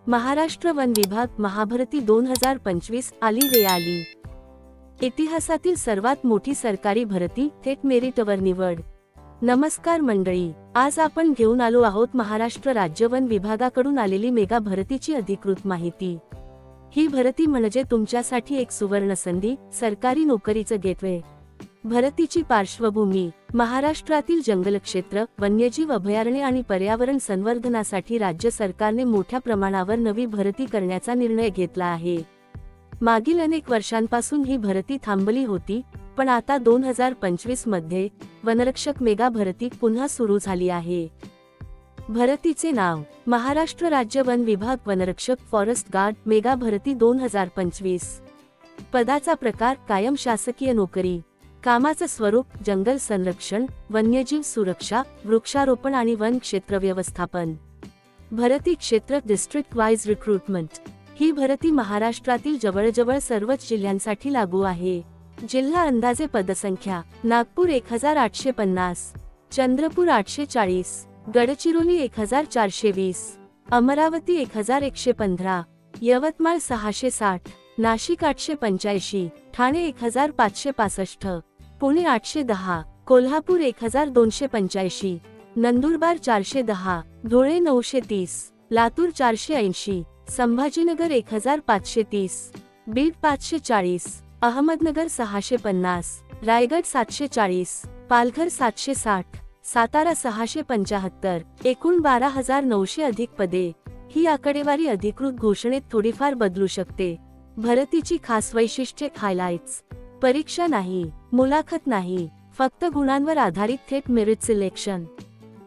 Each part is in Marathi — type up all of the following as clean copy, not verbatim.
महाराष्ट्र वन विभाग महाभरती 2025 आली रे आली। इतिहासातील सर्वात मोठी सरकारी भरती थेट मेरिटवर निवड। नमस्कार मंडळी, आज आपण घेऊन आलो आहोत महाराष्ट्र राज्य वन विभागाकडून आलेली मेगा भरतीची अधिकृत माहिती। ही भरती म्हणजे तुमच्यासाठी एक सुवर्ण संधी, सरकारी नोकरीचं गेटवे। भरतीची पार्श्वभूमी: महाराष्ट्रातील जंगल क्षेत्र, वन्यजीव अभयारण्ये आणि पर्यावरण संवर्धनासाठी राज्य सरकारने मोठ्या प्रमाणावर नवी भरती करण्याचा निर्णय घेतला आहे। मागील अनेक वर्षांपासून ही भरती थांबली होती, पण आता 2025 मध्ये वनरक्षक मेगा भरती पुन्हा सुरू झाली आहे। भरतीचे नाव: महाराष्ट्र राज्य वन विभाग वनरक्षक फॉरेस्ट गार्ड मेगा भरती 2025। पदाचा प्रकार: कायम शासकीय नोकरी। कामाचं स्वरूप: जंगल संरक्षण, वन्यजीव सुरक्षा, वृक्षारोपण आणि वन क्षेत्र व्यवस्थापन। भरती क्षेत्र: डिस्ट्रिक्ट वाइज रिक्रुटमेंट। ही भरती महाराष्ट्रातील जवळजवळ सर्वच जिल्ह्यांसाठी लागू आहे। जिल्हा अंदाजे पदसंख्या: नागपूर 1850, चंद्रपूर 840, गडचिरोली 1420, अमरावती 1115, यवतमाळ 660, नाशिक 885, ठाणे 1565, पुणे 810, कोल्हापूर 1285, नंदुरबार 410, धुळे 930, लातूर 480, संभाजीनगर 1530, बीड 540, अहमदनगर 650, रायगड 740, पालघर 760, सातारा 675, एकूण 12,900 अधिक पदे। ही आकडेवारी अधिकृत घोषणेत थोडीफार बदलू शकते। भरतीची खास वैशिष्ट्ये: हायलाइट्स: परीक्षा नाही, मुलाखत नाही, फक्त गुणांवर आधारित थेट मेरिट सिलेक्शन।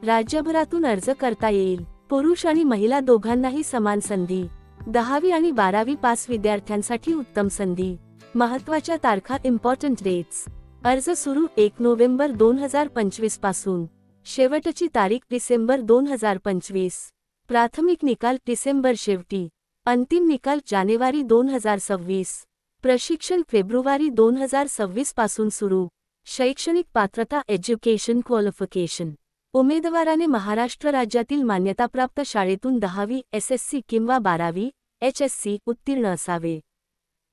राज्यभरातून अर्ज करता येईल। पुरुष आणि महिला दोघांनाही समान संधी। 10वी आणि 12वी पास विद्यार्थ्यांसाठी उत्तम संधी। महत्त्वाच्या तारखा: इम्पॉर्टंट डेट्स। अर्ज सुरू 1 नोव्हेंबर 2025 पासून। शेवटची तारीख डिसेंबर 2025। प्राथमिक निकाल डिसेंबर शेवटी। अंतिम निकाल जानेवारी 2026। प्रशिक्षण फेब्रुवारी 2026 पासून सुरू। शैक्षणिक पात्रता: एज्युकेशन क्वालिफिकेशन। उमेदवाराने महाराष्ट्र राज्यातील मान्यताप्राप्त शाळेतून 10वी एसएससी किंवा 12वी एचएससी उत्तीर्ण असावे।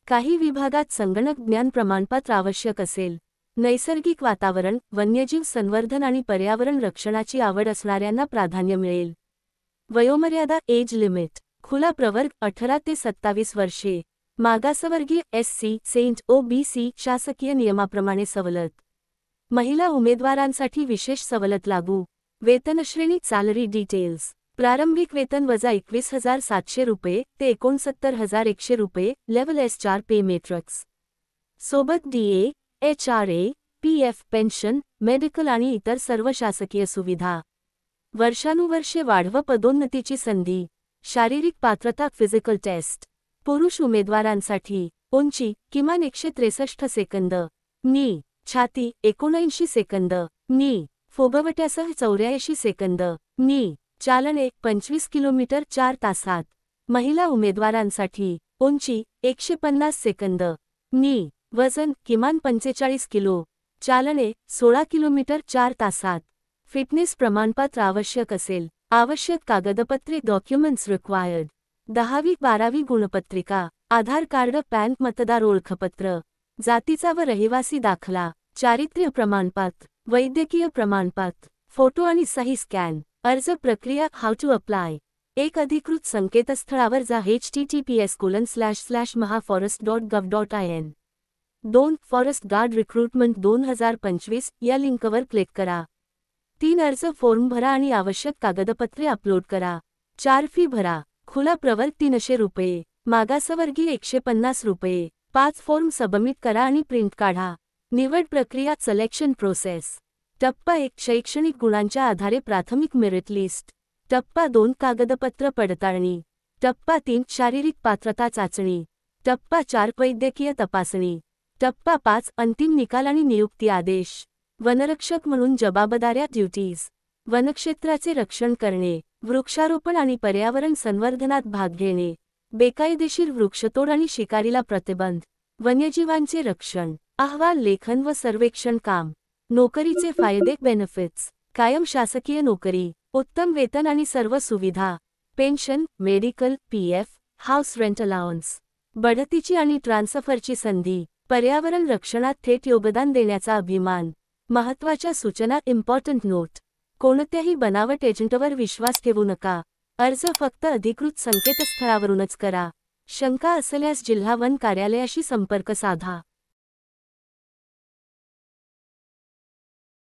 काही विभागात संगणक ज्ञान प्रमाणपत्र आवश्यक असेल। नैसर्गिक वातावरण, वन्यजीव संवर्धन आणि पर्यावरण रक्षणाची आवड असणाऱ्यांना प्राधान्य मिळेल। वयोमर्यादा: एज लिमिट: खुला प्रवर्ग 18 ते 27 वर्षे। मागासवर्गीय एससी, सेंट, ओबीसी शासकीय नियमाप्रमाणे सवलत। महिला उमेदवारांसाठी विशेष सवलत लागू। वेतनश्रेणी: सॅलरी डिटेल्स: प्रारंभिक वेतन वजा 21,700 रुपये ते 69,100 रुपये, लेवल S4 पे मॅट्रिक्स। सोबत DA, HRA, PF pension, medical आणि इतर सर्व शासकीय सुविधा। वर्षानुवर्षे वाढव पदोन्नतीची संधी। शारीरिक पात्रता: फिजिकल टेस्ट। पुरुष उमेदवारांसाठी: उंची किमान 163 सेकंद, नी छाती 79 सेकंद, नी फुगवट्यासह 84 सेकंद, नी चालणे 25 किलोमीटर 4 तासात। महिला उमेदवारांसाठी: उंची 150 सेकंद, नी वजन किमान 45 किलो, चालणे 16 किलोमीटर 4 तासात। फिटनेस प्रमाणपत्र आवश्यक असेल। आवश्यक कागदपत्रे: डॉक्युमेंट्स रिक्वायर्ड: 10वी 12वी गुणपत्रिका, आधार कार्ड, पॅन, मतदार ओळखपत्र, जातीचा व रहिवासी दाखला, चारित्र्य प्रमाणपत्र, वैद्यकीय प्रमाणपत्र, फोटो आणि सही स्कॅन। अर्ज प्रक्रिया: हाऊ टू अप्लाय: एक अधिकृत संकेतस्थळावर जा https://mahaforest.gov.in। 2 फॉरेस्ट गार्ड रिक्रुटमेंट 2025 या लिंकवर क्लिक करा। 3 अर्ज फॉर्म भरा आणि आवश्यक कागदपत्रे अपलोड करा। 4 फी भरा: खुला प्रवर्ग 300 रुपये, मागासवर्गीय 150 रुपये। 5 फॉर्म सबमिट करा आणि प्रिंट काढा। निवड प्रक्रिया: सिलेक्शन प्रोसेस। टप्पा 1 शैक्षणिक गुणांच्या आधारे प्राथमिक मेरिट लिस्ट। टप्पा 2 कागदपत्र पडताळणी। टप्पा 3 शारीरिक पात्रता चाचणी। टप्पा 4 वैद्यकीय तपासणी। टप्पा 5 अंतिम निकाल आणि नियुक्ती आदेश। वनरक्षक म्हणून जबाबदाऱ्या: ड्युटीज: वनक्षेत्राचे रक्षण करणे, वृक्षारोपण आणि पर्यावरण संवर्धनात भाग घेणे, बेकायदेशीर वृक्षतोड आणि शिकारीला प्रतिबंध, वन्यजीवांचे रक्षण, अहवाल लेखन व सर्वेक्षण काम। नोकरीचे फायदे: बेनिफिट्स: कायम शासकीय नोकरी, उत्तम वेतन आणि सर्व सुविधा, pension, medical, PF, house rent allowance, बढतीची आणि ट्रान्सफरची संधी, पर्यावरण रक्षणात थेट योगदान देण्याचा अभिमान. महत्त्वाच्या सूचना. इम्पॉर्टंट नोट: कोणत्याही बनावट एजंटवर विश्वास ठेवू नका. अर्ज फक्त अधिकृत संकेतस्थळावरूनच करा. शंका असल्यास जिल्हा वन कार्यालयाशी संपर्क साधा.